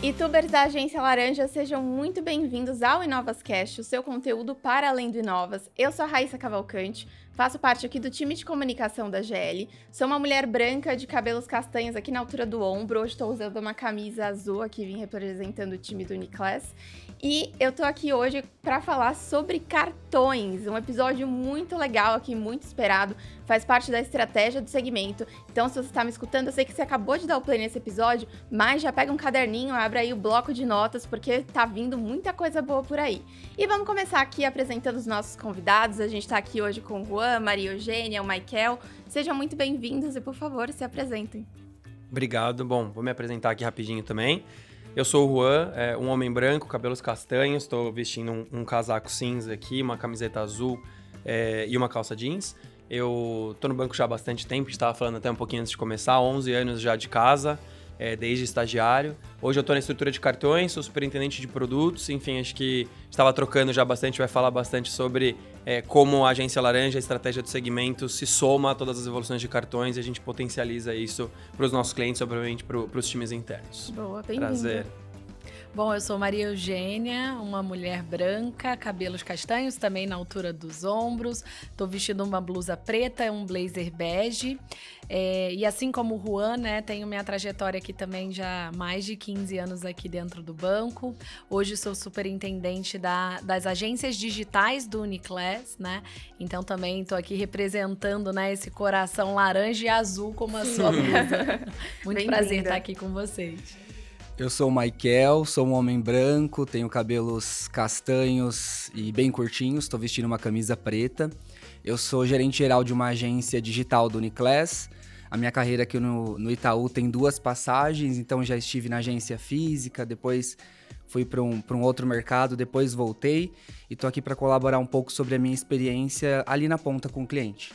Itubers da Agência Laranja, sejam muito bem-vindos ao InovasCast, o seu conteúdo para além do Inovas. Eu sou a Raíssa Cavalcante, faço parte aqui do time de comunicação da GL. Sou uma mulher branca de cabelos castanhos aqui na altura do ombro. Hoje estou usando uma camisa azul aqui, vim representando o time do Uniclass. E eu tô aqui hoje para falar sobre cartões, um episódio muito legal aqui, muito esperado, faz parte da estratégia do segmento. Então, se você está me escutando, eu sei que você acabou de dar o play nesse episódio, mas já pega um caderninho, abre aí o bloco de notas, porque tá vindo muita coisa boa por aí. E vamos começar aqui apresentando os nossos convidados. A gente tá aqui hoje com o Juan, Maria Eugênia, o Michael. Sejam muito bem-vindos e, por favor, se apresentem. Obrigado. Bom, vou me apresentar aqui rapidinho também. Eu sou o Juan, um homem branco, cabelos castanhos, estou vestindo um casaco cinza aqui, uma camiseta azul e uma calça jeans. Eu tô no banco já há bastante tempo, estava falando até um pouquinho antes de começar, 11 anos já de casa, desde estagiário. Hoje eu tô na estrutura de cartões, sou superintendente de produtos, enfim, acho que estava trocando já bastante, vai falar bastante sobre como a Agência Laranja, a estratégia do segmento, se soma a todas as evoluções de cartões e a gente potencializa isso para os nossos clientes, obviamente para os times internos. Boa, bem-vindo. Prazer. Bom, eu sou Maria Eugênia, uma mulher branca, cabelos castanhos, também na altura dos ombros. Tô vestindo uma blusa preta, um blazer bege. E assim como o Juan, né, tenho minha trajetória aqui também já há mais de 15 anos aqui dentro do banco. Hoje sou superintendente das agências digitais do Uniclass, né? Então também tô aqui representando, né, esse coração laranja e azul como a sua blusa. Muito prazer estar aqui com vocês. Eu sou o Michael, sou um homem branco, tenho cabelos castanhos e bem curtinhos, estou vestindo uma camisa preta. Eu sou gerente geral de uma agência digital do Uniclass. A minha carreira aqui no Itaú tem 2 passagens, então já estive na agência física, depois fui para um outro mercado, depois voltei e estou aqui para colaborar um pouco sobre a minha experiência ali na ponta com o cliente.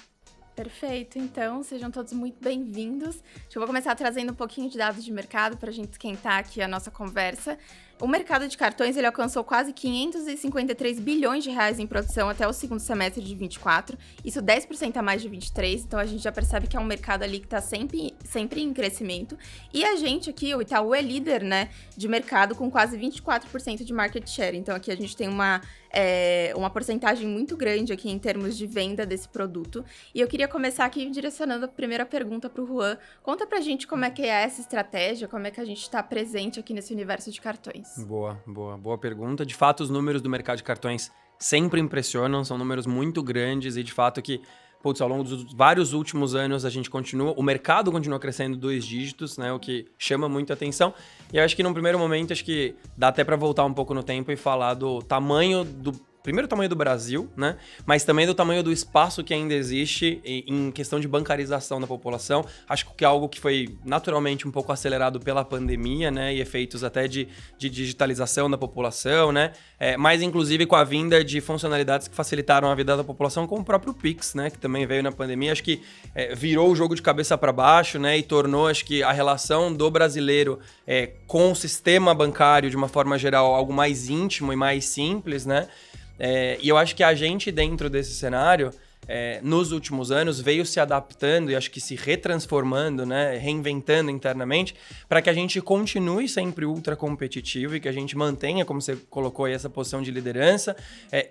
Perfeito, então sejam todos muito bem-vindos. Eu vou começar trazendo um pouquinho de dados de mercado para a gente esquentar aqui a nossa conversa. O mercado de cartões ele alcançou quase 553 bilhões de reais em produção até o segundo semestre de 24, isso 10% a mais de 23, então a gente já percebe que é um mercado ali que está sempre em crescimento. E a gente aqui, o Itaú, é líder, né, de mercado com quase 24% de market share, então aqui a gente tem uma porcentagem muito grande aqui em termos de venda desse produto. E eu queria começar aqui direcionando a primeira pergunta para o Juan. Conta pra gente como é que é essa estratégia, como é que a gente está presente aqui nesse universo de cartões. Boa pergunta. De fato, os números do mercado de cartões sempre impressionam, são números muito grandes e de fato que, ao longo dos vários últimos anos o mercado continua crescendo 2 dígitos, né, o que chama muito atenção. E eu acho que num primeiro momento, acho que dá até para voltar um pouco no tempo e falar do tamanho primeiro o tamanho do Brasil, né? Mas também do tamanho do espaço que ainda existe em questão de bancarização da população. Acho que é algo que foi naturalmente um pouco acelerado pela pandemia, né? E efeitos até de digitalização da população, né? Mas inclusive com a vinda de funcionalidades que facilitaram a vida da população, como o próprio Pix, né? Que também veio na pandemia. Acho que virou o jogo de cabeça para baixo, né? E tornou, acho que, a relação do brasileiro com o sistema bancário, de uma forma geral, algo mais íntimo e mais simples, né? E eu acho que a gente, dentro desse cenário, nos últimos anos, veio se adaptando e acho que se retransformando, né, reinventando internamente, para que a gente continue sempre ultra competitivo e que a gente mantenha, como você colocou aí, essa posição de liderança,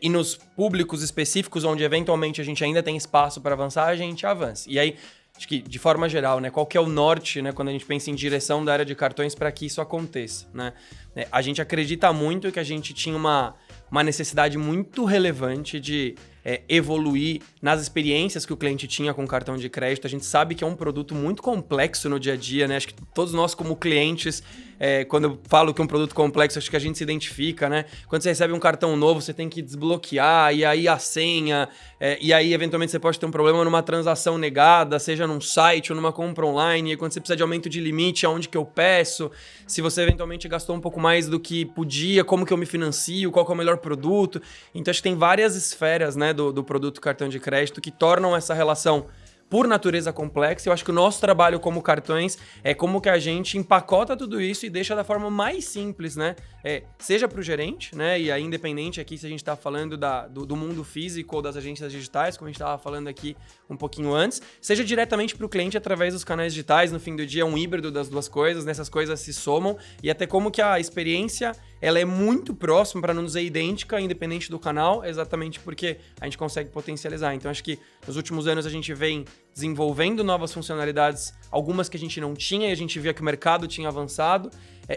e nos públicos específicos onde eventualmente a gente ainda tem espaço para avançar, a gente avance. E aí, acho que, de forma geral, né, qual que é o norte, né, quando a gente pensa em direção da área de cartões para que isso aconteça, né? A gente acredita muito que a gente tinha uma necessidade muito relevante de evoluir nas experiências que o cliente tinha com o cartão de crédito. A gente sabe que é um produto muito complexo no dia a dia, né? Acho que todos nós, como clientes, quando eu falo que é um produto complexo, acho que a gente se identifica, né? Quando você recebe um cartão novo, você tem que desbloquear, e aí a senha, e aí eventualmente você pode ter um problema numa transação negada, seja num site ou numa compra online, e quando você precisa de aumento de limite, aonde que eu peço? Se você eventualmente gastou um pouco mais do que podia, como que eu me financio, qual que é o melhor produto? Então acho que tem várias esferas, né, do produto cartão de crédito que tornam essa relação por natureza complexa. Eu acho que o nosso trabalho como cartões é como que a gente empacota tudo isso e deixa da forma mais simples, né? Seja para o gerente, né? E aí, independente aqui se a gente está falando do mundo físico ou das agências digitais, como a gente estava falando aqui um pouquinho antes, seja diretamente para o cliente através dos canais digitais. No fim do dia, é um híbrido das duas coisas, né? Essas coisas se somam e até como que a experiência ela é muito próxima, para não dizer idêntica, independente do canal, exatamente porque a gente consegue potencializar. Então, acho que nos últimos anos a gente vem desenvolvendo novas funcionalidades, algumas que a gente não tinha e a gente via que o mercado tinha avançado,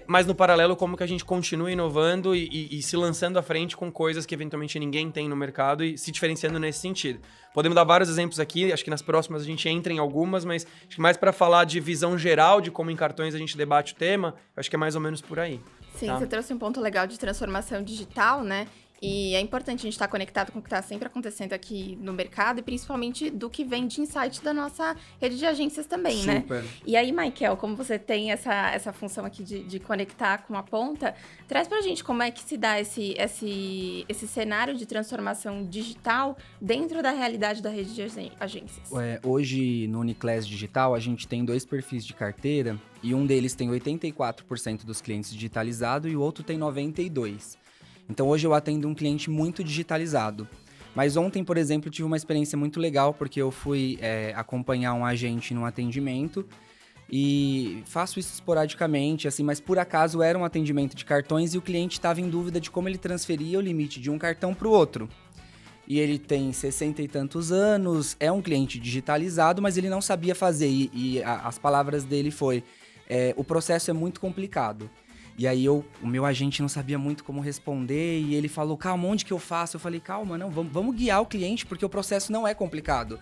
mas no paralelo como que a gente continua inovando e se lançando à frente com coisas que eventualmente ninguém tem no mercado e se diferenciando nesse sentido. Podemos dar vários exemplos aqui, acho que nas próximas a gente entra em algumas, mas acho que mais para falar de visão geral de como em cartões a gente debate o tema, acho que é mais ou menos por aí. Sim, tá? Você trouxe um ponto legal de transformação digital, né? E é importante a gente estar conectado com o que está sempre acontecendo aqui no mercado e principalmente do que vem de insight da nossa rede de agências também, Super. né? E aí, Michael, como você tem essa função aqui de conectar com a ponta, traz pra gente como é que se dá esse cenário de transformação digital dentro da realidade da rede de agências. Hoje, no Uniclass Digital, a gente tem 2 perfis de carteira e um deles tem 84% dos clientes digitalizado e o outro tem 92%. Então, hoje eu atendo um cliente muito digitalizado. Mas ontem, por exemplo, tive uma experiência muito legal, porque eu fui acompanhar um agente num atendimento e faço isso esporadicamente, assim, mas por acaso era um atendimento de cartões e o cliente estava em dúvida de como ele transferia o limite de um cartão para o outro. E ele tem 60 e tantos anos, é um cliente digitalizado, mas ele não sabia fazer. As palavras dele foi, o processo é muito complicado. E aí o meu agente não sabia muito como responder e ele falou, calma, onde que eu faço? Eu falei, calma, não, vamos guiar o cliente porque o processo não é complicado.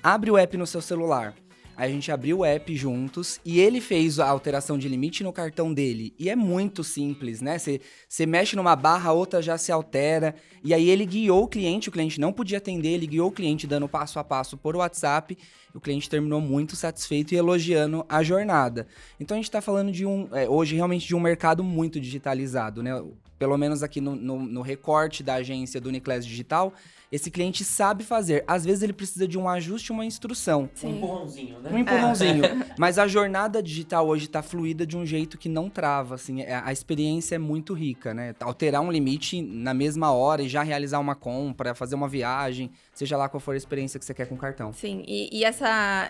Abre o app no seu celular. Aí a gente abriu o app juntos e ele fez a alteração de limite no cartão dele. E é muito simples, né? Você mexe numa barra, a outra já se altera. E aí ele guiou o cliente não podia atender, ele guiou o cliente dando passo a passo por WhatsApp. O cliente terminou muito satisfeito e elogiando a jornada. Então a gente está falando de hoje realmente de um mercado muito digitalizado, né? Pelo menos aqui no recorte da agência do Uniclass Digital, esse cliente sabe fazer. Às vezes ele precisa de um ajuste, uma instrução. Sim. Um empurrãozinho, né? Um empurrãozinho. Mas a jornada digital hoje tá fluida de um jeito que não trava, assim. A experiência é muito rica, né? Alterar um limite na mesma hora e já realizar uma compra, fazer uma viagem, seja lá qual for a experiência que você quer com o cartão. Sim, e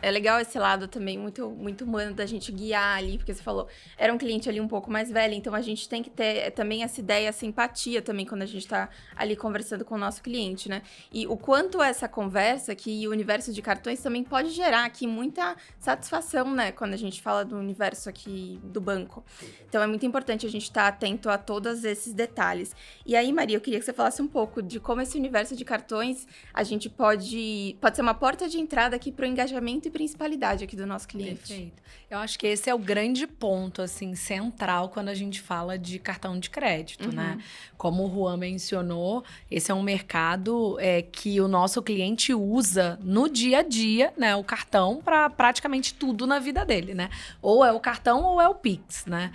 é legal esse lado também muito, muito humano da gente guiar ali, porque você falou, era um cliente ali um pouco mais velho, então a gente tem que ter também essa ideia, essa empatia também quando a gente tá ali conversando com o nosso cliente, né? E o quanto essa conversa aqui e o universo de cartões também pode gerar aqui muita satisfação, né? Quando a gente fala do universo aqui do banco. Então é muito importante a gente estar atento a todos esses detalhes. E aí, Maria, eu queria que você falasse um pouco de como esse universo de cartões a gente pode ser uma porta de entrada aqui para o engajamento e principalidade aqui do nosso cliente. Perfeito. Eu acho que esse é o grande ponto, assim, central quando a gente fala de cartão de crédito, né? Como o Juan mencionou, esse é um mercado que o nosso cliente usa no dia a dia, né? O cartão para praticamente tudo na vida dele, né? Ou é o cartão ou é o Pix, né?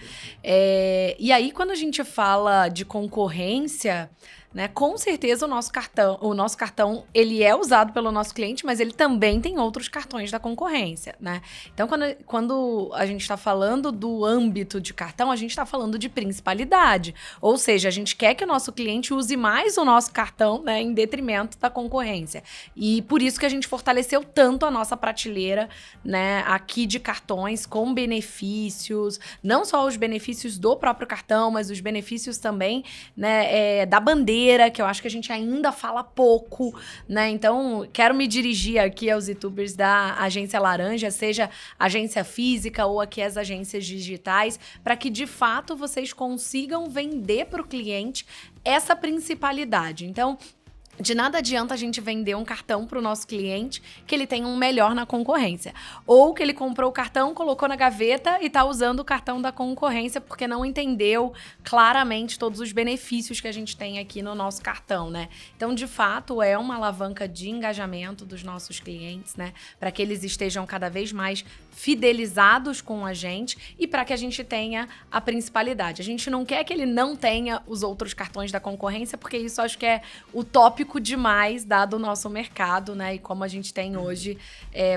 E aí, quando a gente fala de concorrência, né, com certeza o nosso cartão, ele é usado pelo nosso cliente, mas ele também tem outros cartões da concorrência, né? Então, quando a gente está falando do âmbito de cartão, a gente está falando de principalidade. Ou seja, a gente quer que o nosso cliente use mais o nosso cartão, né, em detrimento da concorrência. E por isso que a gente fortaleceu tanto a nossa prateleira, né, aqui de cartões com benefícios, não só os benefícios do próprio cartão, mas os benefícios também, né, da bandeira, que eu acho que a gente ainda fala pouco, né? Então, quero me dirigir aqui aos youtubers da Agência Laranja, seja agência física ou aqui as agências digitais, para que, de fato, vocês consigam vender para o cliente essa principalidade. Então, de nada adianta a gente vender um cartão para o nosso cliente que ele tem um melhor na concorrência. Ou que ele comprou o cartão, colocou na gaveta e está usando o cartão da concorrência porque não entendeu claramente todos os benefícios que a gente tem aqui no nosso cartão, né? Então, de fato, é uma alavanca de engajamento dos nossos clientes, né? Para que eles estejam cada vez mais fidelizados com a gente e para que a gente tenha a principalidade. A gente não quer que ele não tenha os outros cartões da concorrência, porque isso acho que é utópico único demais, dado o nosso mercado, né? E como a gente tem hoje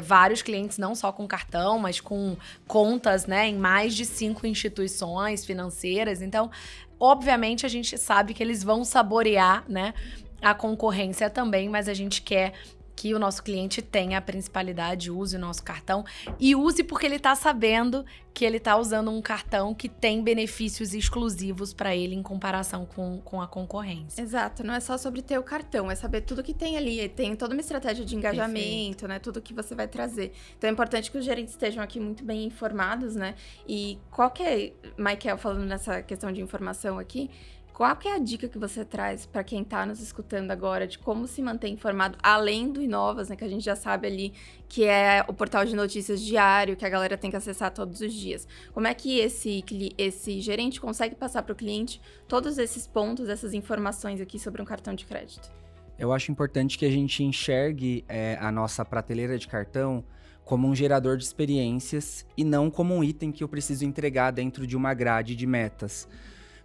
vários clientes, não só com cartão, mas com contas, né, em mais de 5 instituições financeiras. Então, obviamente, a gente sabe que eles vão saborear, né, a concorrência também, mas a gente quer que o nosso cliente tenha a principalidade, use o nosso cartão e use porque ele está sabendo que ele está usando um cartão que tem benefícios exclusivos para ele em comparação com a concorrência. Exato, não é só sobre ter o cartão, é saber tudo que tem ali, tem toda uma estratégia de engajamento, né, tudo que você vai trazer. Então é importante que os gerentes estejam aqui muito bem informados, né, e qual que é, Michael, falando nessa questão de informação aqui, qual que é a dica que você traz para quem está nos escutando agora de como se manter informado, além do Inovas, né, que a gente já sabe ali que é o portal de notícias diário, que a galera tem que acessar todos os dias. Como é que esse gerente consegue passar para o cliente todos esses pontos, essas informações aqui sobre um cartão de crédito? Eu acho importante que a gente enxergue a nossa prateleira de cartão como um gerador de experiências e não como um item que eu preciso entregar dentro de uma grade de metas.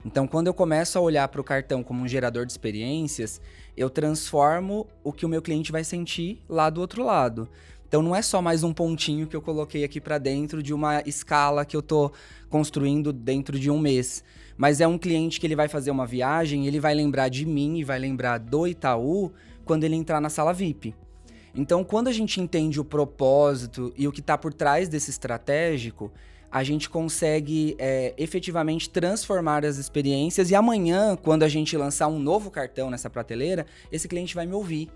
Então, quando eu começo a olhar para o cartão como um gerador de experiências, eu transformo o que o meu cliente vai sentir lá do outro lado. Então, não é só mais um pontinho que eu coloquei aqui para dentro de uma escala que eu estou construindo dentro de um mês. Mas é um cliente que ele vai fazer uma viagem, ele vai lembrar de mim e vai lembrar do Itaú quando ele entrar na sala VIP. Então, quando a gente entende o propósito e o que está por trás desse estratégico, a gente consegue efetivamente transformar as experiências e amanhã, quando a gente lançar um novo cartão nessa prateleira, esse cliente vai me ouvir.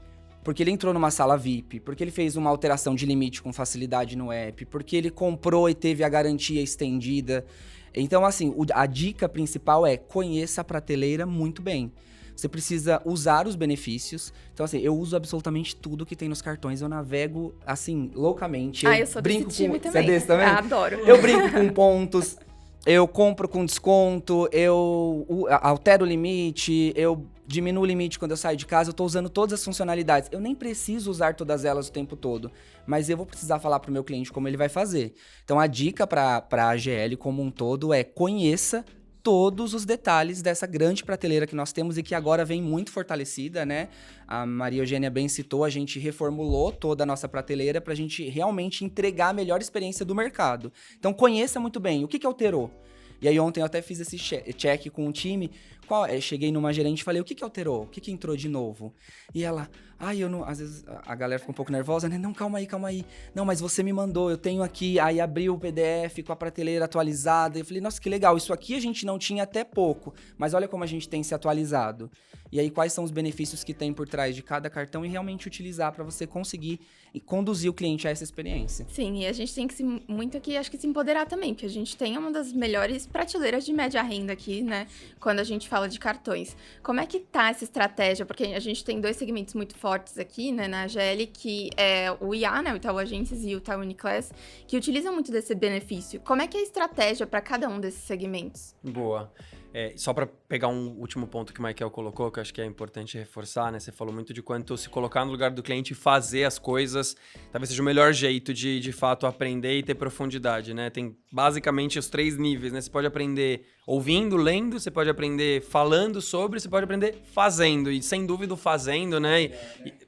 Porque ele entrou numa sala VIP, porque ele fez uma alteração de limite com facilidade no app, porque ele comprou e teve a garantia estendida. Então, assim, a dica principal é conheça a prateleira muito bem. Você precisa usar os benefícios. Então, assim, eu uso absolutamente tudo que tem nos cartões. Eu navego, assim, loucamente. Eu sou desse time também. Você é desse também? Adoro. Eu brinco com pontos, eu compro com desconto, eu altero o limite, eu diminuo o limite quando eu saio de casa. Eu tô usando todas as funcionalidades. Eu nem preciso usar todas elas o tempo todo, mas eu vou precisar falar pro meu cliente como ele vai fazer. Então, a dica pra AGL como um todo é conheça todos os detalhes dessa grande prateleira que nós temos e que agora vem muito fortalecida, né? A Maria Eugênia bem citou, a gente reformulou toda a nossa prateleira para a gente realmente entregar a melhor experiência do mercado. Então, conheça muito bem o que alterou. E aí, ontem eu até fiz esse check com o time. Cheguei numa gerente e falei, o que alterou? O que entrou de novo? E ela, eu não... Às vezes a galera fica um pouco nervosa, né? Não, calma aí. Não, mas você me mandou, eu tenho aqui. Aí abriu o PDF com a prateleira atualizada. Eu falei, nossa, que legal. Isso aqui a gente não tinha até pouco. Mas olha como a gente tem se atualizado. E aí, quais são os benefícios que tem por trás de cada cartão e realmente utilizar para você conseguir e conduzir o cliente a essa experiência. Sim, e a gente tem que muito aqui, acho que se empoderar também, porque a gente tem uma das melhores prateleiras de média renda aqui, né, quando a gente fala de cartões. Como é que tá essa estratégia? Porque a gente tem dois segmentos muito fortes aqui, né, na AGL, que é o IA, né, o Itaú Agências e o Itaú Uniclass, que utilizam muito desse benefício. Como é que é a estratégia para cada um desses segmentos? Boa. Só para pegar um último ponto que o Michael colocou, que eu acho que é importante reforçar, né? Você falou muito de quanto se colocar no lugar do cliente e fazer as coisas, talvez seja o melhor jeito de fato, aprender e ter profundidade, né? Tem basicamente os 3 níveis, né? Você pode aprender ouvindo, lendo, você pode aprender falando sobre, você pode aprender fazendo. E sem dúvida o fazendo, né? E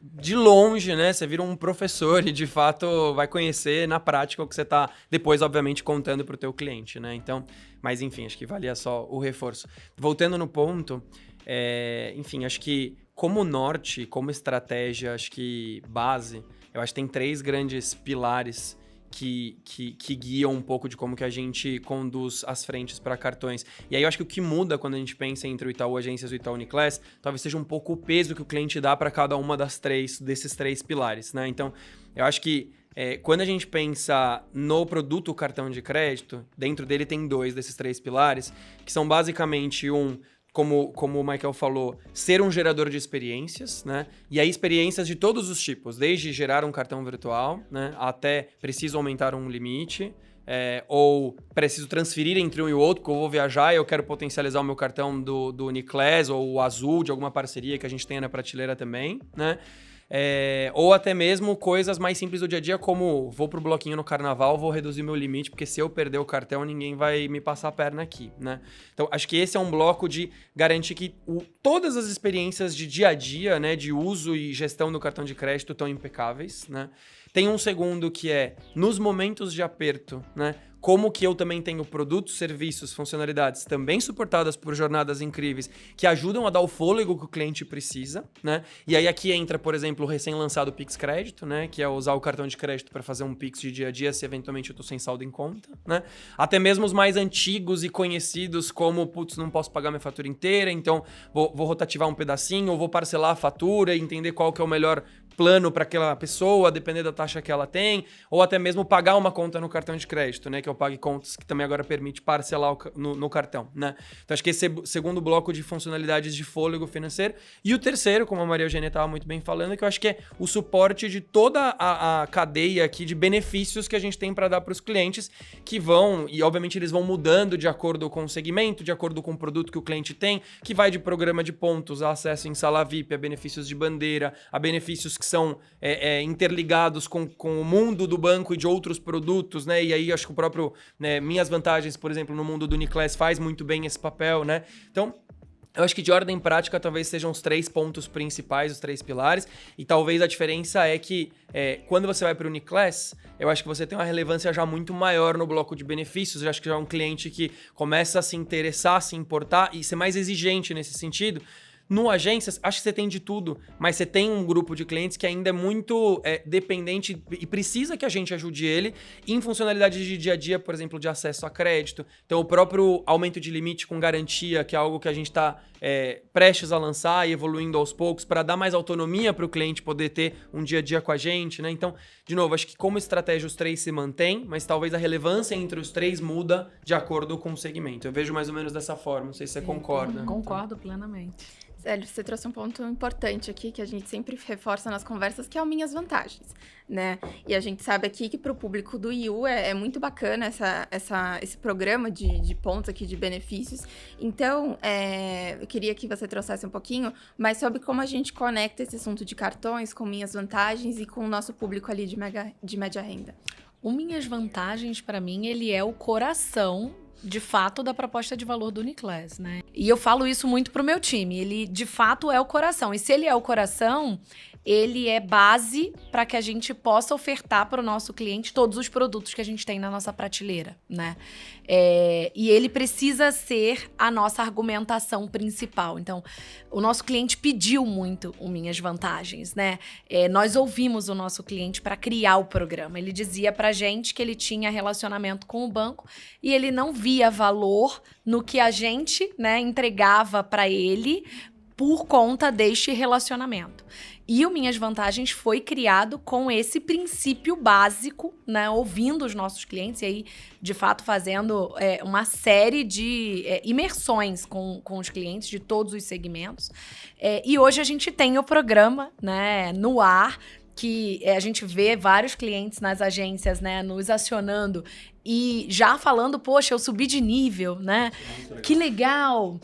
de longe, né? Você vira um professor e de fato vai conhecer na prática o que você está depois, obviamente, contando para o teu cliente, né? Então, mas enfim, acho que valia só o reforço. Voltando no ponto, enfim, acho que como norte, como estratégia, acho que base, eu acho que tem 3 grandes pilares que guiam um pouco de como que a gente conduz as frentes para cartões. E aí eu acho que o que muda quando a gente pensa entre o Itaú Agências e o Itaú Uniclass, talvez seja um pouco o peso que o cliente dá para cada uma desses 3 pilares, né? Então, eu acho que quando a gente pensa no produto cartão de crédito, dentro dele tem 2 desses 3 pilares, que são basicamente como o Michael falou, ser um gerador de experiências, né? E aí experiências de todos os tipos, desde gerar um cartão virtual, né? Até preciso aumentar um limite, ou preciso transferir entre um e o outro, porque eu vou viajar e eu quero potencializar o meu cartão do Uniclass ou o Azul, de alguma parceria que a gente tenha na prateleira também, né? Ou até mesmo coisas mais simples do dia a dia, como vou pro bloquinho no carnaval, vou reduzir meu limite, porque se eu perder o cartão, ninguém vai me passar a perna aqui, né? Então, acho que esse é um bloco de garantir que todas as experiências de dia a dia, né, de uso e gestão do cartão de crédito estão impecáveis, né? Tem um segundo que é, nos momentos de aperto, né? Como que eu também tenho produtos, serviços, funcionalidades também suportadas por jornadas incríveis que ajudam a dar o fôlego que o cliente precisa, né? E aí aqui entra, por exemplo, o recém-lançado Pix Crédito, né? Que é usar o cartão de crédito para fazer um Pix de dia a dia se eventualmente eu tô sem saldo em conta, né? Até mesmo os mais antigos e conhecidos como, putz, não posso pagar minha fatura inteira, então vou rotativar um pedacinho ou vou parcelar a fatura e entender qual que é o melhor plano para aquela pessoa, depender da taxa que ela tem, ou até mesmo pagar uma conta no cartão de crédito, né? Que é o Pague Contas, que também agora permite parcelar no cartão, né? Então, acho que esse é o segundo bloco de funcionalidades de fôlego financeiro. E o terceiro, como a Maria Eugênia estava muito bem falando, que eu acho que é o suporte de toda a cadeia aqui de benefícios que a gente tem para dar para os clientes, que vão, e obviamente eles vão mudando de acordo com o segmento, de acordo com o produto que o cliente tem, que vai de programa de pontos, a acesso em sala VIP, a benefícios de bandeira, a benefícios que são interligados com o mundo do banco e de outros produtos, né? E aí acho que o próprio, né, Minhas Vantagens, por exemplo, no mundo do Uniclass faz muito bem esse papel, né? Então, eu acho que de ordem prática talvez sejam os 3 pontos principais, os 3 pilares, e talvez a diferença é que quando você vai para o Uniclass, eu acho que você tem uma relevância já muito maior no bloco de benefícios, eu acho que já é um cliente que começa a se interessar, a se importar e ser mais exigente nesse sentido. No Agências, acho que você tem de tudo, mas você tem um grupo de clientes que ainda é muito dependente e precisa que a gente ajude ele em funcionalidades de dia a dia, por exemplo, de acesso a crédito. Então, o próprio aumento de limite com garantia, que é algo que a gente está prestes a lançar e evoluindo aos poucos para dar mais autonomia para o cliente poder ter um dia a dia com a gente, né? Então, de novo, acho que como estratégia os 3 se mantêm, mas talvez a relevância entre os 3 muda de acordo com o segmento. Eu vejo mais ou menos dessa forma, não sei se você concorda. Concordo plenamente. Célio, você trouxe um ponto importante aqui que a gente sempre reforça nas conversas, que é o Minhas Vantagens, né? E a gente sabe aqui que para o público do IU é muito bacana esse programa de pontos aqui, de benefícios. Então, eu queria que você trouxesse um pouquinho mais sobre como a gente conecta esse assunto de cartões com Minhas Vantagens e com o nosso público ali de média renda. O Minhas Vantagens, para mim, ele é o coração de fato da proposta de valor do Uniclass, né? E eu falo isso muito pro meu time, ele de fato é o coração. E se ele é o coração, ele é base para que a gente possa ofertar para o nosso cliente todos os produtos que a gente tem na nossa prateleira, né? E ele precisa ser a nossa argumentação principal. Então, o nosso cliente pediu muito o Minhas Vantagens, né? Nós ouvimos o nosso cliente para criar o programa. Ele dizia pra gente que ele tinha relacionamento com o banco e ele não via valor no que a gente, né, entregava para ele por conta deste relacionamento. E o Minhas Vantagens foi criado com esse princípio básico, né? Ouvindo os nossos clientes e aí, de fato, fazendo uma série de imersões com os clientes de todos os segmentos. E hoje a gente tem o programa, né, no ar, que a gente vê vários clientes nas agências, né, nos acionando e já falando, poxa, eu subi de nível, né? Que legal!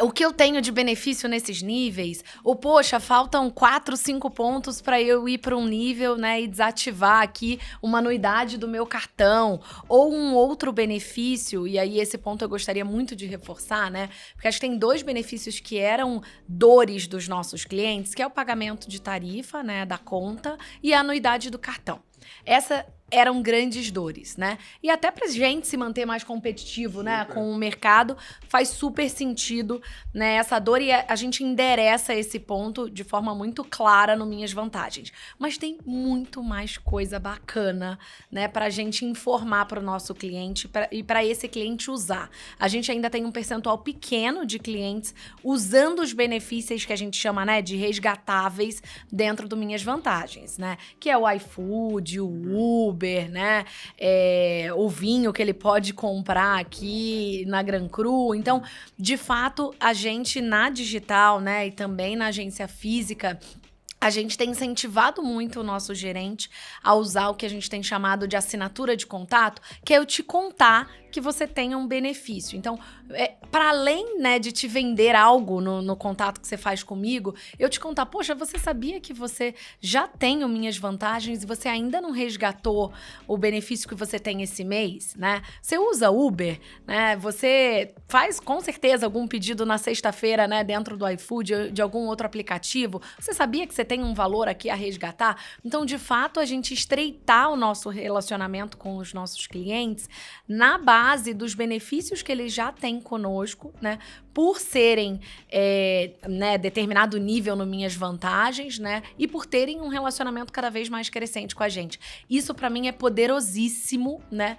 O que eu tenho de benefício nesses níveis? Ou, poxa, faltam 4, 5 pontos para eu ir para um nível, né, e desativar aqui uma anuidade do meu cartão. Ou um outro benefício, e aí esse ponto eu gostaria muito de reforçar, né? Porque acho que tem 2 benefícios que eram dores dos nossos clientes, que é o pagamento de tarifa, né, da conta, e a anuidade do cartão. Essa eram grandes dores, né? E até pra gente se manter mais competitivo, né, com o mercado, faz super sentido, né, essa dor, e a gente endereça esse ponto de forma muito clara no Minhas Vantagens. Mas tem muito mais coisa bacana, né, pra gente informar pro nosso cliente e pra esse cliente usar. A gente ainda tem um percentual pequeno de clientes usando os benefícios que a gente chama, né, de resgatáveis dentro do Minhas Vantagens, né? Que é o iFood, o Uber, né? O vinho que ele pode comprar aqui na Gran Cru. Então, de fato, a gente na digital, né, e também na agência física, a gente tem incentivado muito o nosso gerente a usar o que a gente tem chamado de assinatura de contato, que é eu te contar que você tenha um benefício. Então, para além, né, de te vender algo no contato que você faz comigo, eu te contar, poxa, você sabia que você já tem o Minhas Vantagens e você ainda não resgatou o benefício que você tem esse mês, né? Você usa Uber, né? Você faz com certeza algum pedido na sexta-feira, né, dentro do iFood, de algum outro aplicativo. Você sabia que você tem um valor aqui a resgatar? Então, de fato, a gente estreitar o nosso relacionamento com os nossos clientes na base dos benefícios que eles já têm conosco, né? Por serem né, determinado nível no Minhas Vantagens, né? E por terem um relacionamento cada vez mais crescente com a gente. Isso, para mim, é poderosíssimo, né?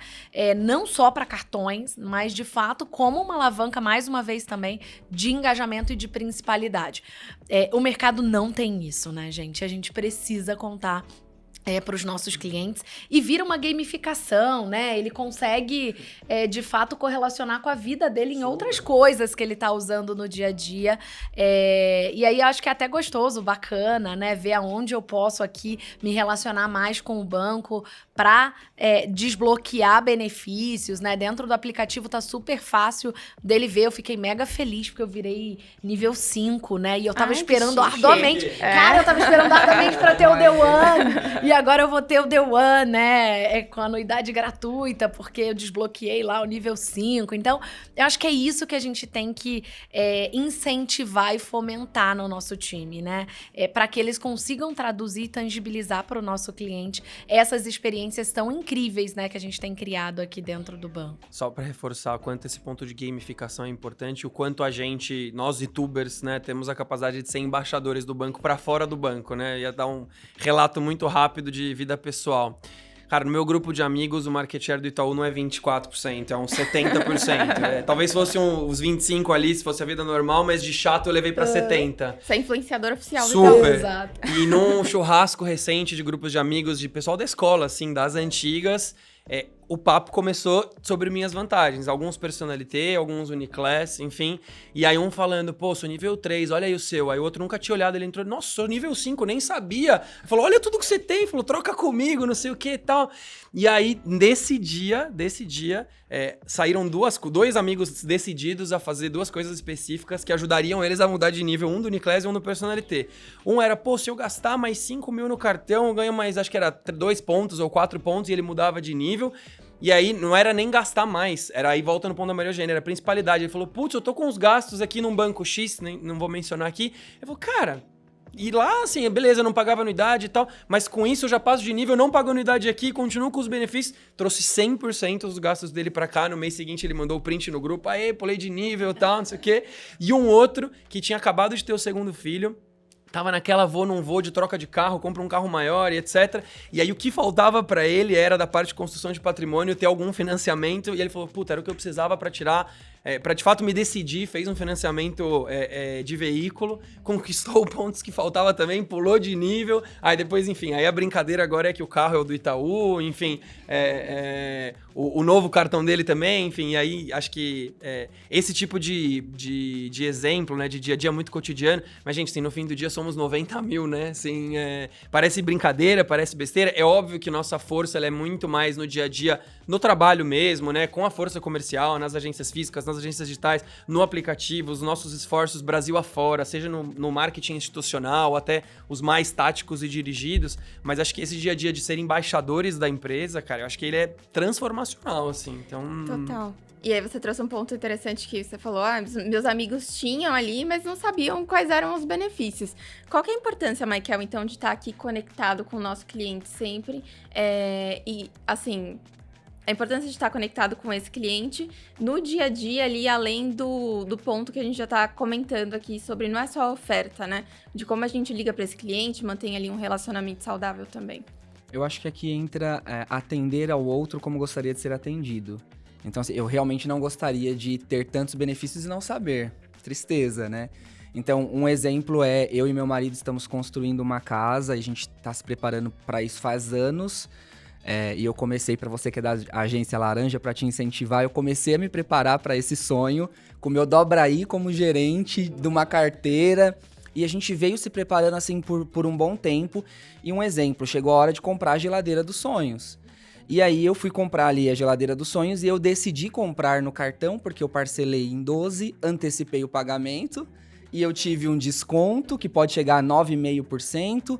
Não só para cartões, mas, de fato, como uma alavanca, mais uma vez também, de engajamento e de principalidade. O mercado não tem isso, né, gente? A gente precisa contar para os nossos clientes e vira uma gamificação, né? Ele consegue, de fato, correlacionar com a vida dele em outras coisas que ele está usando no dia a dia. E aí, eu acho que é até gostoso, bacana, né? Ver aonde eu posso aqui me relacionar mais com o banco para desbloquear benefícios, né? Dentro do aplicativo tá super fácil dele ver. Eu fiquei mega feliz porque eu virei nível 5, né? E eu tava esperando arduamente. Cara, eu tava esperando arduamente para ter o The One. E agora eu vou ter o The One, né? Com anuidade gratuita, porque eu desbloqueei lá o nível 5. Então, eu acho que é isso que a gente tem que incentivar e fomentar no nosso time, né? Para que eles consigam traduzir e tangibilizar para o nosso cliente essas experiências tão incríveis, né? Que a gente tem criado aqui dentro do banco. Só para reforçar o quanto esse ponto de gamificação é importante, o quanto a gente, nós youtubers, né, temos a capacidade de ser embaixadores do banco para fora do banco, né? Ia dar um relato muito rápido de vida pessoal. Cara, no meu grupo de amigos, o market share do Itaú não é 24%, é uns 70%. Talvez fosse uns 25% ali, se fosse a vida normal, mas de chato eu levei pra 70%. Você é influenciador oficial do Itaú. Super. Exato. E num churrasco recente de grupos de amigos, de pessoal da escola, assim, das antigas, o papo começou sobre Minhas Vantagens. Alguns personalité, alguns Uniclass, enfim. E aí um falando, pô, sou nível 3, olha aí o seu. Aí o outro nunca tinha olhado, ele entrou, nossa, sou nível 5, nem sabia. Falou, olha tudo que você tem. Falou, troca comigo, não sei o que e tal. E aí, desse dia, saíram dois amigos decididos a fazer duas coisas específicas que ajudariam eles a mudar de nível, um do Uniclass e um do personalité. Um era, pô, se eu gastar mais 5 mil no cartão, eu ganho mais, acho que era 2 pontos ou 4 pontos, e ele mudava de nível. E aí, não era nem gastar mais, era aí volta no ponto da Maria Eugênia, era a principalidade. Ele falou, putz, eu tô com os gastos aqui num banco X, não vou mencionar aqui. Eu falei, cara, e lá, assim, beleza, eu não pagava anuidade e tal, mas com isso eu já passo de nível, não pago anuidade aqui, continuo com os benefícios. Trouxe 100% dos gastos dele pra cá, no mês seguinte ele mandou o print no grupo, aê, pulei de nível e tal, não sei o quê. E um outro que tinha acabado de ter o segundo filho, tava naquela vou, não vou, de troca de carro, compra um carro maior e etc. E aí o que faltava pra ele era da parte de construção de patrimônio ter algum financiamento. E ele falou, puta, era o que eu precisava pra tirar, pra de fato me decidir, fez um financiamento de veículo, conquistou pontos que faltava também, pulou de nível. Aí depois, enfim, aí a brincadeira agora é que o carro é o do Itaú, enfim, o novo cartão dele também, enfim. E aí acho que esse tipo de exemplo, né, de dia a dia muito cotidiano, mas gente, assim, no fim do dia somos 90 mil, né? Assim, parece brincadeira, parece besteira. É óbvio que nossa força ela é muito mais no dia a dia, no trabalho mesmo, né? Com a força comercial, nas agências físicas, nas agências digitais, no aplicativo, os nossos esforços Brasil afora, seja no marketing institucional, até os mais táticos e dirigidos. Mas acho que esse dia a dia de ser embaixadores da empresa, cara, eu acho que ele é transformacional, assim. Então... Total. E aí você trouxe um ponto interessante que você falou, meus amigos tinham ali, mas não sabiam quais eram os benefícios. Qual que é a importância, Michael, então, de estar aqui conectado com o nosso cliente sempre? E, assim, a importância de estar conectado com esse cliente no dia a dia ali, além do ponto que a gente já está comentando aqui sobre, não é só a oferta, né? De como a gente liga para esse cliente, mantém ali um relacionamento saudável também. Eu acho que aqui entra atender ao outro como gostaria de ser atendido. Então, assim, eu realmente não gostaria de ter tantos benefícios e não saber. Tristeza, né? Então, um exemplo é, eu e meu marido estamos construindo uma casa, e a gente está se preparando para isso faz anos. E eu comecei, para você que é da agência Laranja, para te incentivar, eu comecei a me preparar para esse sonho, com o meu Dobraí como gerente de uma carteira. E a gente veio se preparando assim por um bom tempo. E um exemplo, chegou a hora de comprar a geladeira dos sonhos. E aí eu fui comprar ali a geladeira dos sonhos e eu decidi comprar no cartão, porque eu parcelei em 12, antecipei o pagamento e eu tive um desconto que pode chegar a 9,5%.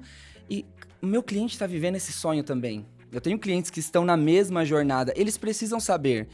E o meu cliente está vivendo esse sonho também. Eu tenho clientes que estão na mesma jornada, eles precisam saber.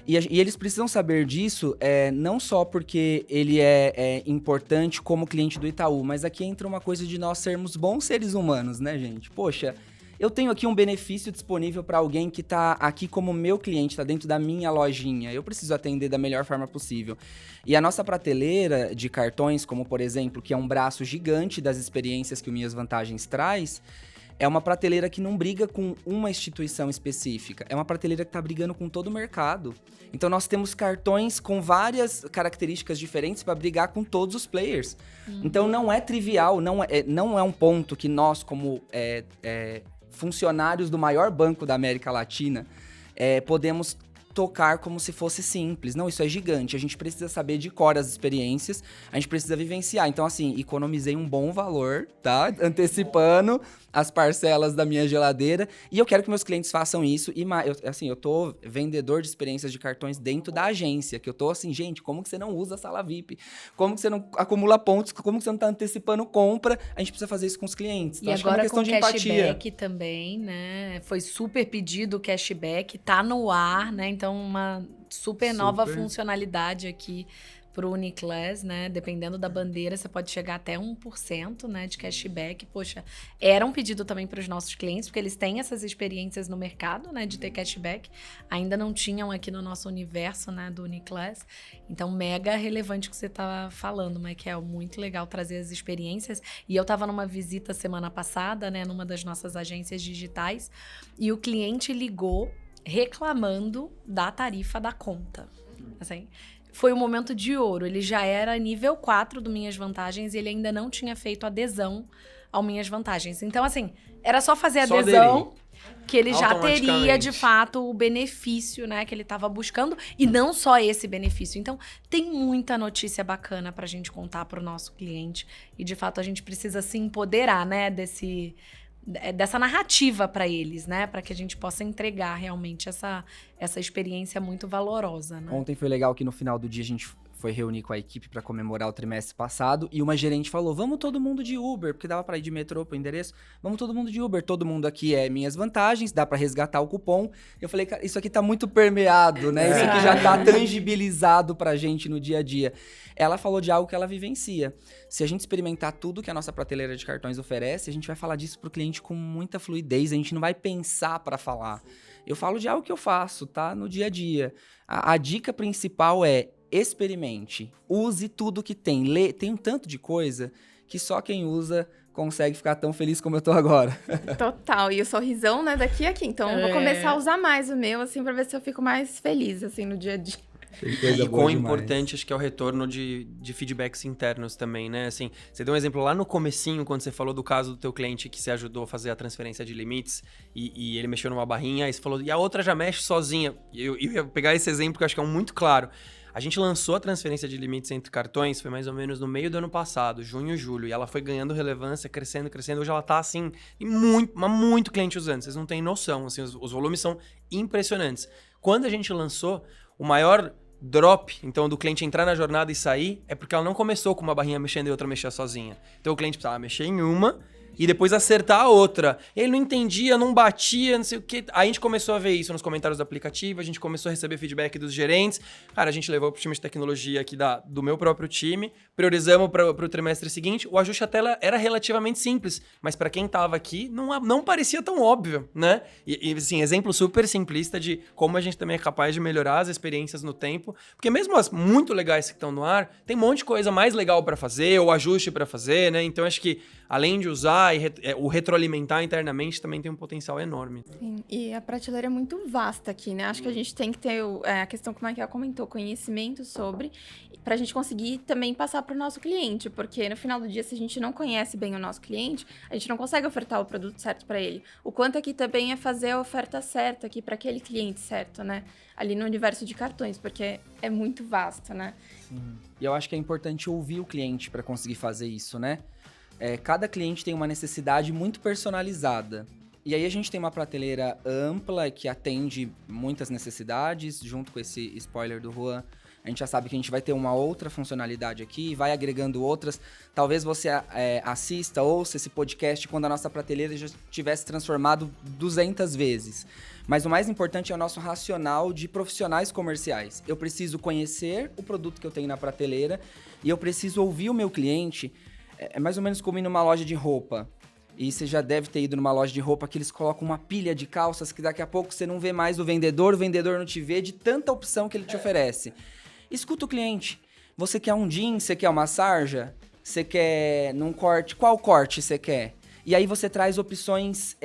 E eles precisam saber disso não só porque ele é importante como cliente do Itaú, mas aqui entra uma coisa de nós sermos bons seres humanos, né, gente? Poxa, eu tenho aqui um benefício disponível para alguém que está aqui como meu cliente, está dentro da minha lojinha. Eu preciso atender da melhor forma possível. E a nossa prateleira de cartões, como por exemplo, que é um braço gigante das experiências que o Minhas Vantagens traz, é uma prateleira que não briga com uma instituição específica. É uma prateleira que está brigando com todo o mercado. Então nós temos cartões com várias características diferentes para brigar com todos os players. Então não é trivial, não é um ponto que nós, como funcionários do maior banco da América Latina, podemos tocar como se fosse simples. Não, isso é gigante. A gente precisa saber de cor as experiências, a gente precisa vivenciar. Então, assim, economizei um bom valor, tá? Antecipando as parcelas da minha geladeira. E eu quero que meus clientes façam isso. E, eu tô vendedor de experiências de cartões dentro da agência, que eu tô assim, gente, como que você não usa a sala VIP? Como que você não acumula pontos? Como que você não tá antecipando compra? A gente precisa fazer isso com os clientes. Então, E acho que é uma agora questão com de empatia. cashback também, né? Foi super pedido o cashback, tá no ar, né? Então, uma super nova funcionalidade aqui pro Uniclass, né? Dependendo da bandeira, você pode chegar até 1%, né, de cashback. Poxa, era um pedido também para os nossos clientes, porque eles têm essas experiências no mercado, né, de ter cashback. Ainda não tinham aqui no nosso universo, né, do Uniclass. Então, mega relevante o que você tá falando, Michael. Muito legal trazer as experiências. E eu tava numa visita semana passada, né, numa das nossas agências digitais, e o cliente ligou reclamando da tarifa da conta. Assim, foi um momento de ouro. Ele já era nível 4 do Minhas Vantagens e ele ainda não tinha feito adesão ao Minhas Vantagens. Então, assim, era só fazer adesão que ele já teria, de fato, o benefício, né, que ele estava buscando. E não só esse benefício. Então, tem muita notícia bacana pra gente contar pro nosso cliente. E, de fato, a gente precisa se empoderar, né, dessa narrativa para eles, né? Para que a gente possa entregar realmente essa experiência muito valorosa, né? Ontem foi legal que no final do dia a gente foi reunir com a equipe para comemorar o trimestre passado e uma gerente falou, vamos todo mundo de Uber, porque dava para ir de metrô pro endereço, vamos todo mundo de Uber, todo mundo aqui é Minhas Vantagens, dá para resgatar o cupom. Eu falei, cara, isso aqui tá muito permeado, né? Isso aqui já tá tangibilizado pra gente no dia a dia. Ela falou de algo que ela vivencia. Se a gente experimentar tudo que a nossa prateleira de cartões oferece, a gente vai falar disso pro cliente com muita fluidez, a gente não vai pensar para falar. Eu falo de algo que eu faço, tá? No dia a dia. A dica principal é experimente, use tudo que tem. Tem um tanto de coisa que só quem usa consegue ficar tão feliz como eu tô agora. Total, e o sorrisão, né, daqui a aqui. Então eu vou começar a usar mais o meu, assim, pra ver se eu fico mais feliz, assim, no dia a dia. E quão importante acho que é o retorno de feedbacks internos também, né? Assim, você deu um exemplo lá no comecinho, quando você falou do caso do teu cliente que você ajudou a fazer a transferência de limites e ele mexeu numa barrinha, aí você falou, e a outra já mexe sozinha. Eu ia pegar esse exemplo que eu acho que é um muito claro. A gente lançou a transferência de limites entre cartões, foi mais ou menos no meio do ano passado, junho e julho, e ela foi ganhando relevância, crescendo. Hoje ela tá, assim, muito cliente usando, vocês não têm noção, assim, os volumes são impressionantes. Quando a gente lançou, o maior drop, então, do cliente entrar na jornada e sair, é porque ela não começou com uma barrinha mexendo e outra mexer sozinha. Então o cliente precisava mexer em uma e depois acertar a outra. Ele não entendia, não batia, não sei o quê. Aí a gente começou a ver isso nos comentários do aplicativo, a gente começou a receber feedback dos gerentes. Cara, a gente levou pro time de tecnologia aqui do meu próprio time, priorizamos pro trimestre seguinte. O ajuste até era relativamente simples, mas para quem tava aqui, não parecia tão óbvio, né? E assim, exemplo super simplista de como a gente também é capaz de melhorar as experiências no tempo, porque mesmo as muito legais que estão no ar, tem um monte de coisa mais legal para fazer, ou ajuste para fazer, né? Então acho que além de usar o retroalimentar internamente também tem um potencial enorme. Sim, e a prateleira é muito vasta aqui, né? Acho que a gente tem que ter a questão que o Michael comentou, conhecimento sobre pra gente conseguir também passar pro nosso cliente, porque no final do dia, se a gente não conhece bem o nosso cliente, a gente não consegue ofertar o produto certo pra ele. O quanto aqui também é fazer a oferta certa aqui pra aquele cliente certo, né? Ali no universo de cartões, porque é muito vasto, né? Sim. E eu acho que é importante ouvir o cliente para conseguir fazer isso, né? Cada cliente tem uma necessidade muito personalizada. E aí a gente tem uma prateleira ampla que atende muitas necessidades, junto com esse spoiler do Juan. A gente já sabe que a gente vai ter uma outra funcionalidade aqui, vai agregando outras. Talvez você assista, ouça esse podcast quando a nossa prateleira já tivesse transformado 200 vezes. Mas o mais importante é o nosso racional de profissionais comerciais. Eu preciso conhecer o produto que eu tenho na prateleira e eu preciso ouvir o meu cliente. É mais ou menos como ir numa loja de roupa. E você já deve ter ido numa loja de roupa que eles colocam uma pilha de calças que daqui a pouco você não vê mais o vendedor não te vê de tanta opção que ele te oferece. Escuta o cliente. Você quer um jeans? Você quer uma sarja? Você quer num corte? Qual corte você quer? E aí você traz opções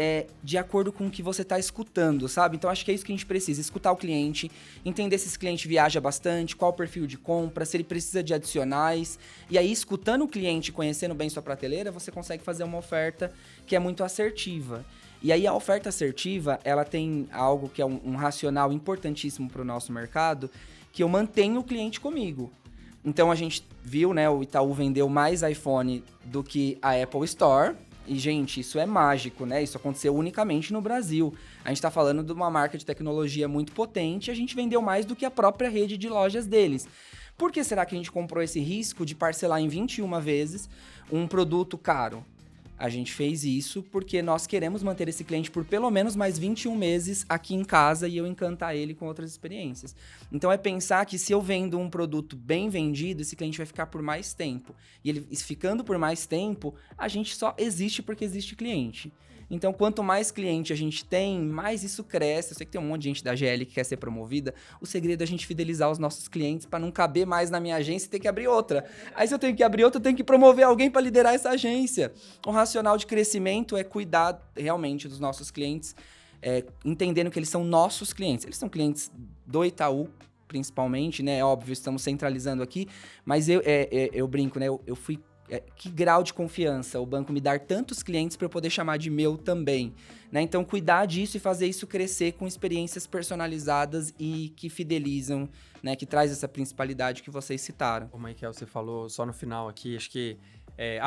de acordo com o que você está escutando, sabe? Então acho que é isso que a gente precisa, escutar o cliente, entender se esse cliente viaja bastante, qual o perfil de compra, se ele precisa de adicionais. E aí, escutando o cliente, conhecendo bem sua prateleira, você consegue fazer uma oferta que é muito assertiva. E aí a oferta assertiva, ela tem algo que é um racional importantíssimo para o nosso mercado, que eu mantenho o cliente comigo. Então a gente viu, né, o Itaú vendeu mais iPhone do que a Apple Store. E, gente, isso é mágico, né? Isso aconteceu unicamente no Brasil. A gente tá falando de uma marca de tecnologia muito potente e a gente vendeu mais do que a própria rede de lojas deles. Por que será que a gente comprou esse risco de parcelar em 21 vezes um produto caro? A gente fez isso porque nós queremos manter esse cliente por pelo menos mais 21 meses aqui em casa e eu encantar ele com outras experiências. Então é pensar que se eu vendo um produto bem vendido, esse cliente vai ficar por mais tempo. E ele ficando por mais tempo, a gente só existe porque existe cliente. Então, quanto mais cliente a gente tem, mais isso cresce. Eu sei que tem um monte de gente da GL que quer ser promovida. O segredo é a gente fidelizar os nossos clientes para não caber mais na minha agência e ter que abrir outra. Aí, se eu tenho que abrir outra, eu tenho que promover alguém para liderar essa agência. O racional de crescimento é cuidar realmente dos nossos clientes, entendendo que eles são nossos clientes. Eles são clientes do Itaú, principalmente, né? Óbvio, estamos centralizando aqui, mas eu brinco, né? Eu fui... que grau de confiança o banco me dar tantos clientes para eu poder chamar de meu também, né? Então, cuidar disso e fazer isso crescer com experiências personalizadas e que fidelizam, né? Que traz essa principalidade que vocês citaram. Ô, Michael, você falou só no final aqui, acho que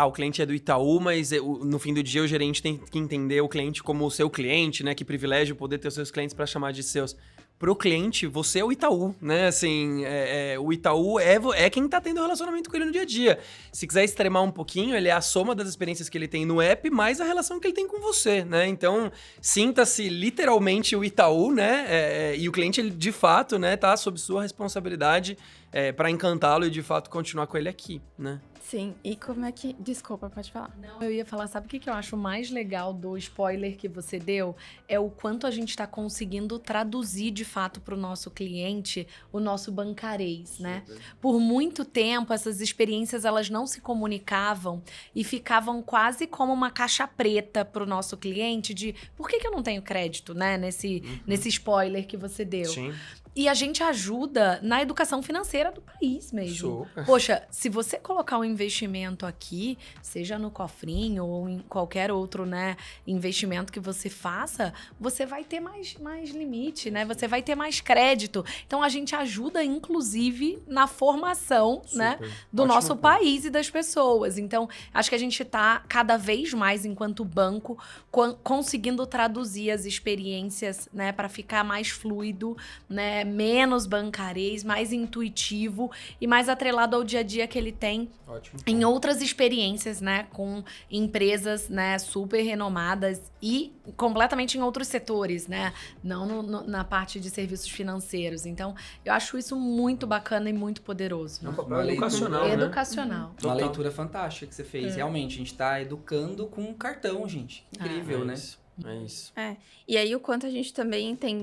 o cliente é do Itaú, mas no fim do dia o gerente tem que entender o cliente como o seu cliente, né? Que privilégio poder ter os seus clientes para chamar de seus. Pro cliente, você é o Itaú, né? Assim, o Itaú é quem tá tendo relacionamento com ele no dia a dia. Se quiser extremar um pouquinho, ele é a soma das experiências que ele tem no app, mais a relação que ele tem com você, né? Então, sinta-se literalmente o Itaú, né? E o cliente, ele, de fato, né, tá sob sua responsabilidade para encantá-lo e, de fato, continuar com ele aqui, né? Sim, e como é que... Desculpa, pode falar. Não, eu ia falar, sabe o que eu acho mais legal do spoiler que você deu? É o quanto a gente está conseguindo traduzir, de fato, para o nosso cliente, o nosso bancarês, né? Por muito tempo, essas experiências, elas não se comunicavam e ficavam quase como uma caixa preta para o nosso cliente de por que eu não tenho crédito, né? Nesse spoiler que você deu. Sim. E a gente ajuda na educação financeira do país mesmo. Super. Poxa, se você colocar um investimento aqui, seja no cofrinho ou em qualquer outro, né, investimento que você faça, você vai ter mais limite, né? Você vai ter mais crédito. Então, a gente ajuda, inclusive, na formação, né, do Ótimo nosso ponto. país e das pessoas. Então, acho que a gente está cada vez mais, enquanto banco, conseguindo traduzir as experiências, né, para ficar mais fluido, né, menos bancarês, mais intuitivo e mais atrelado ao dia a dia que ele tem Ótimo. em outras experiências, né, com empresas, né, super renomadas e completamente em outros setores, né, não na parte de serviços financeiros. Então, eu acho isso muito bacana e muito poderoso. É um Né? papel educacional, né? Educacional. Uma Total. leitura fantástica que você fez. Realmente, a gente tá educando com cartão, gente. Incrível, É né? isso. É isso. E aí o quanto a gente também tem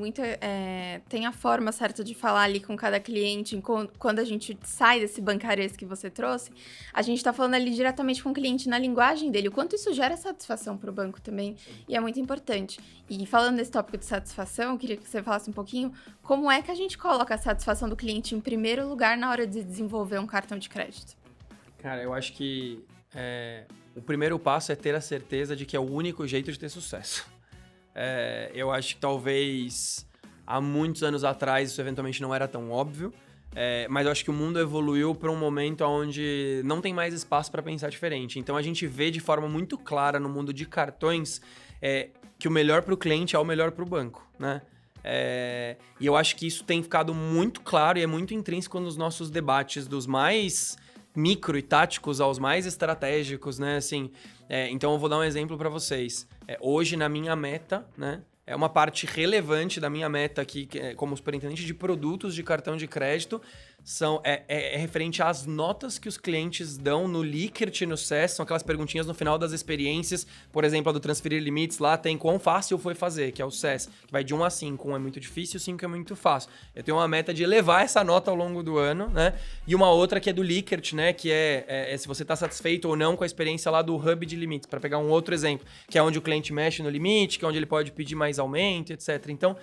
tem a forma certa de falar ali com cada cliente, quando a gente sai desse bancarês que você trouxe, a gente tá falando ali diretamente com o cliente na linguagem dele, o quanto isso gera satisfação para o banco também, e é muito importante. E falando desse tópico de satisfação, eu queria que você falasse um pouquinho como é que a gente coloca a satisfação do cliente em primeiro lugar na hora de desenvolver um cartão de crédito. Cara, eu acho que o primeiro passo é ter a certeza de que é o único jeito de ter sucesso. Eu acho que talvez há muitos anos atrás isso eventualmente não era tão óbvio, mas eu acho que o mundo evoluiu para um momento onde não tem mais espaço para pensar diferente. Então a gente vê de forma muito clara no mundo de cartões que o melhor para o cliente é o melhor para o banco, né? E eu acho que isso tem ficado muito claro e é muito intrínseco nos nossos debates, dos mais micro e táticos aos mais estratégicos, né? Assim, então eu vou dar um exemplo para vocês. Hoje, na minha meta, né? É uma parte relevante da minha meta aqui, como superintendente de produtos de cartão de crédito, é referente às notas que os clientes dão no Likert e no SES, são aquelas perguntinhas no final das experiências, por exemplo, a do transferir limites, lá tem quão fácil foi fazer, que é o SES, que vai de 1 a 5, 1 é muito difícil, 5 é muito fácil. Eu tenho uma meta de elevar essa nota ao longo do ano, né? E uma outra que é do Likert, né? Que se você está satisfeito ou não com a experiência lá do Hub de limites, para pegar um outro exemplo, que é onde o cliente mexe no limite, que é onde ele pode pedir mais aumento, etc. Então,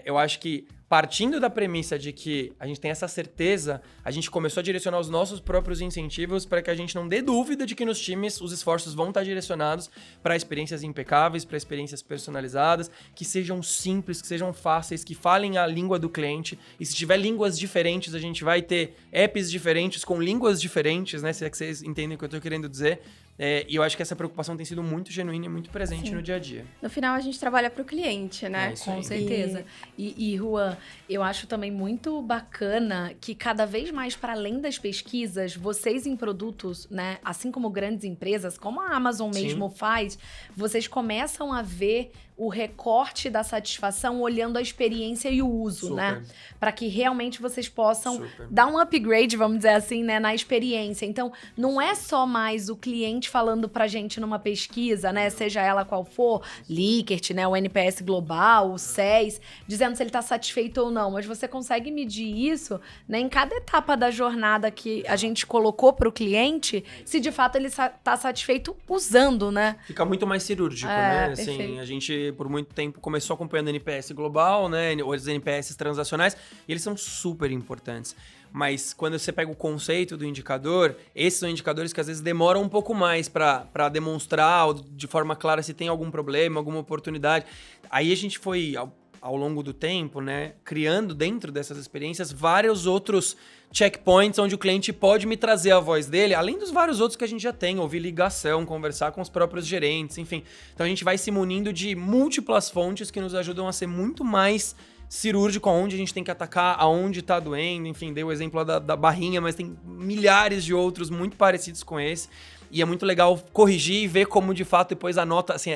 eu acho que partindo da premissa de que a gente tem essa certeza, a gente começou a direcionar os nossos próprios incentivos para que a gente não dê dúvida de que nos times os esforços vão estar direcionados para experiências impecáveis, para experiências personalizadas, que sejam simples, que sejam fáceis, que falem a língua do cliente. E se tiver línguas diferentes, a gente vai ter apps diferentes com línguas diferentes, né? Se é que vocês entendem o que eu estou querendo dizer. E eu acho que essa preocupação tem sido muito genuína e muito presente no dia a dia. No final, a gente trabalha para o cliente, né? Com certeza. E Juan, eu acho também muito bacana que cada vez mais, para além das pesquisas, vocês em produtos, né, assim como grandes empresas, como a Amazon mesmo faz, vocês começam a ver o recorte da satisfação olhando a experiência e o uso, né? Para que realmente vocês possam dar um upgrade, vamos dizer assim, né, na experiência. Então, não é só mais o cliente falando pra gente numa pesquisa, né, seja ela qual for, Likert, né, o NPS Global, o SES, dizendo se ele tá satisfeito ou não, mas você consegue medir isso, né, em cada etapa da jornada que a gente colocou pro cliente, se de fato ele tá satisfeito usando, né? Fica muito mais cirúrgico, né? Assim, a gente por muito tempo começou acompanhando o NPS global, né? Os NPS transacionais, e eles são super importantes. Mas quando você pega o conceito do indicador, esses são indicadores que às vezes demoram um pouco mais para demonstrar de forma clara se tem algum problema, alguma oportunidade. Aí a gente foi, ao longo do tempo, né, criando dentro dessas experiências vários outros checkpoints onde o cliente pode me trazer a voz dele, além dos vários outros que a gente já tem, ouvir ligação, conversar com os próprios gerentes, enfim. Então a gente vai se munindo de múltiplas fontes que nos ajudam a ser muito mais cirúrgico aonde a gente tem que atacar, aonde tá doendo, enfim, dei o exemplo lá da barrinha, mas tem milhares de outros muito parecidos com esse. E é muito legal corrigir e ver como, de fato, depois a nota, assim,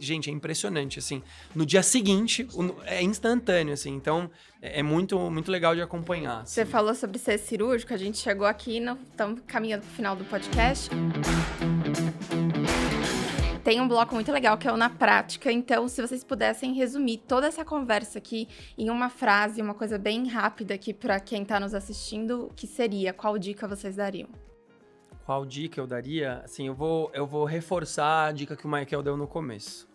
gente, é impressionante, assim. No dia seguinte, é instantâneo, assim. Então, é muito, muito legal de acompanhar. Assim. Você falou sobre ser cirúrgico, a gente chegou aqui, estamos caminhando pro final do podcast. Tem um bloco muito legal que é o Na Prática, então se vocês pudessem resumir toda essa conversa aqui em uma frase, uma coisa bem rápida aqui para quem tá nos assistindo, o que seria? Qual dica vocês dariam? Qual dica eu daria? Assim, eu vou reforçar a dica que o Michael deu no começo.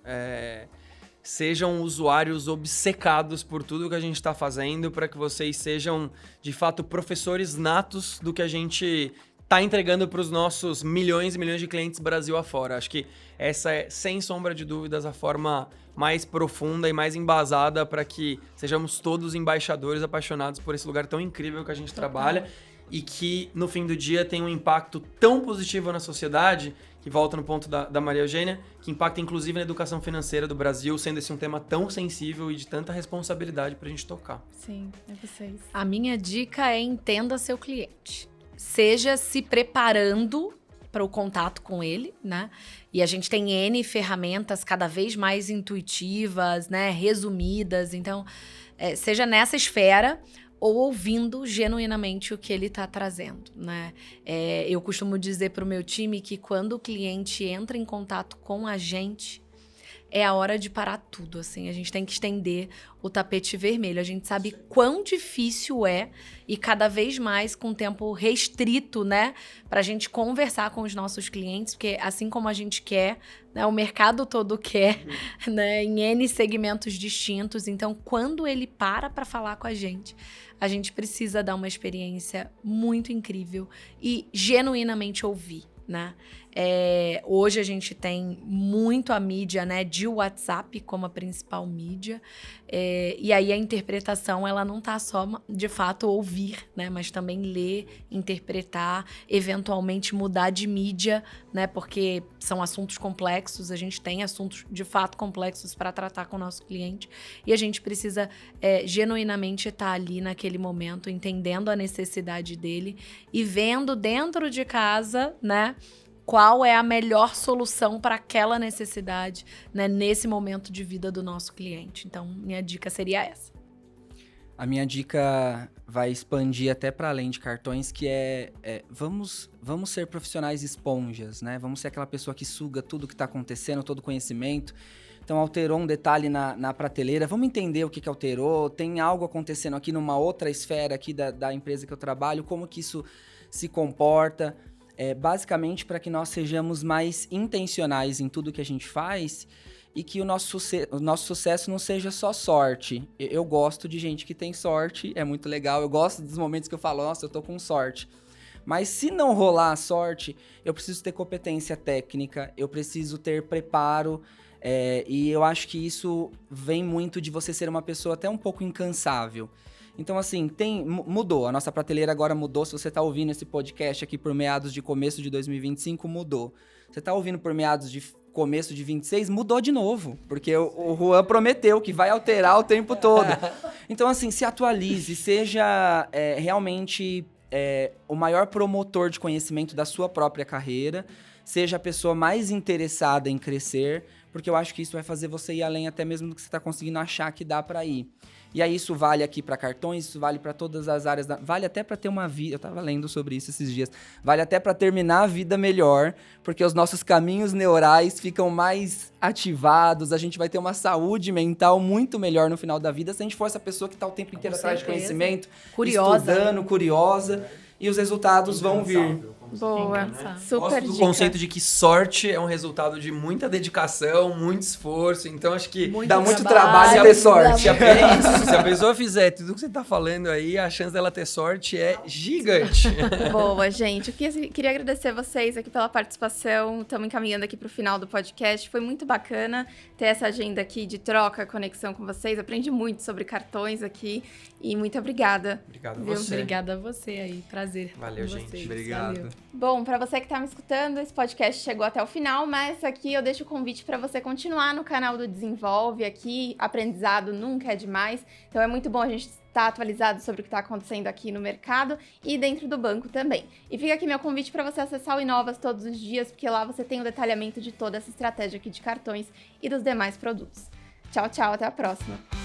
Sejam usuários obcecados por tudo que a gente está fazendo para que vocês sejam, de fato, professores natos do que a gente está entregando para os nossos milhões e milhões de clientes Brasil afora. Acho que essa é, sem sombra de dúvidas, a forma mais profunda e mais embasada para que sejamos todos embaixadores apaixonados por esse lugar tão incrível que a gente trabalha. E que, no fim do dia, tem um impacto tão positivo na sociedade, que volta no ponto da Maria Eugênia, que impacta inclusive na educação financeira do Brasil, sendo esse um tema tão sensível e de tanta responsabilidade pra gente tocar. Sim, é vocês. A minha dica é entenda seu cliente. Seja se preparando para o contato com ele, né? E a gente tem N ferramentas cada vez mais intuitivas, né? Resumidas. Então, seja nessa esfera ou ouvindo genuinamente o que ele está trazendo, né? Eu costumo dizer para o meu time que quando o cliente entra em contato com a gente, é a hora de parar tudo, assim. A gente tem que estender o tapete vermelho. A gente sabe quão difícil é e cada vez mais com tempo restrito, né? Pra gente conversar com os nossos clientes, porque assim como a gente quer, né, o mercado todo quer, né? Em N segmentos distintos. Então, quando ele para falar com a gente precisa dar uma experiência muito incrível e genuinamente ouvir, né? Hoje a gente tem muito a mídia, né, de WhatsApp como a principal mídia, e aí a interpretação ela não tá só de fato ouvir, né, mas também ler, interpretar, eventualmente mudar de mídia, né, porque são assuntos complexos, a gente tem assuntos de fato complexos para tratar com o nosso cliente e a gente precisa genuinamente estar ali naquele momento, entendendo a necessidade dele e vendo dentro de casa, né, qual é a melhor solução para aquela necessidade, né, nesse momento de vida do nosso cliente. Então, minha dica seria essa. A minha dica vai expandir até para além de cartões, que vamos ser profissionais esponjas, né? Vamos ser aquela pessoa que suga tudo que está acontecendo, todo o conhecimento. Então, alterou um detalhe na prateleira, vamos entender o que alterou, tem algo acontecendo aqui numa outra esfera aqui da empresa que eu trabalho, como que isso se comporta. Basicamente para que nós sejamos mais intencionais em tudo que a gente faz e que o nosso sucesso não seja só sorte. Eu gosto de gente que tem sorte, é muito legal, eu gosto dos momentos que eu falo, nossa, eu tô com sorte. Mas se não rolar a sorte, eu preciso ter competência técnica, eu preciso ter preparo, e eu acho que isso vem muito de você ser uma pessoa até um pouco incansável. Então, assim, mudou. A nossa prateleira agora mudou. Se você está ouvindo esse podcast aqui por meados de começo de 2025, mudou. Você está ouvindo por meados de começo de 26, mudou de novo. Porque o Juan prometeu que vai alterar o tempo todo. Então, assim, se atualize. Seja realmente o maior promotor de conhecimento da sua própria carreira. Seja a pessoa mais interessada em crescer. Porque eu acho que isso vai fazer você ir além até mesmo do que você está conseguindo achar que dá para ir. E aí isso vale aqui para cartões, isso vale para todas as áreas, vale até para ter uma vida, eu estava lendo sobre isso esses dias, vale até para terminar a vida melhor, porque os nossos caminhos neurais ficam mais ativados, a gente vai ter uma saúde mental muito melhor no final da vida, se a gente for essa pessoa que está o tempo inteiro atrás de conhecimento, curiosa, estudando, curiosa, e os resultados vão vir. Boa, super Gosto do dica. conceito de que sorte é um resultado de muita dedicação, muito esforço, então acho que dá muito trabalho ter sorte. Se a pessoa fizer tudo o que você tá falando aí, a chance dela ter sorte é gigante. Boa, gente. Eu queria agradecer vocês aqui pela participação. Estamos encaminhando aqui para o final do podcast. Foi muito bacana ter essa agenda aqui de troca, conexão com vocês. Aprendi muito sobre cartões aqui e muito obrigada. Obrigado a Viu? você. Obrigada a você aí, prazer. Valeu, com gente. vocês. Obrigado. Valeu. Bom, para você que está me escutando, esse podcast chegou até o final, mas aqui eu deixo o convite para você continuar no canal do Desenvolve. Aqui, aprendizado nunca é demais. Então é muito bom a gente estar atualizado sobre o que está acontecendo aqui no mercado e dentro do banco também. E fica aqui meu convite para você acessar o Inovas todos os dias, porque lá você tem o detalhamento de toda essa estratégia aqui de cartões e dos demais produtos. Tchau, tchau, até a próxima!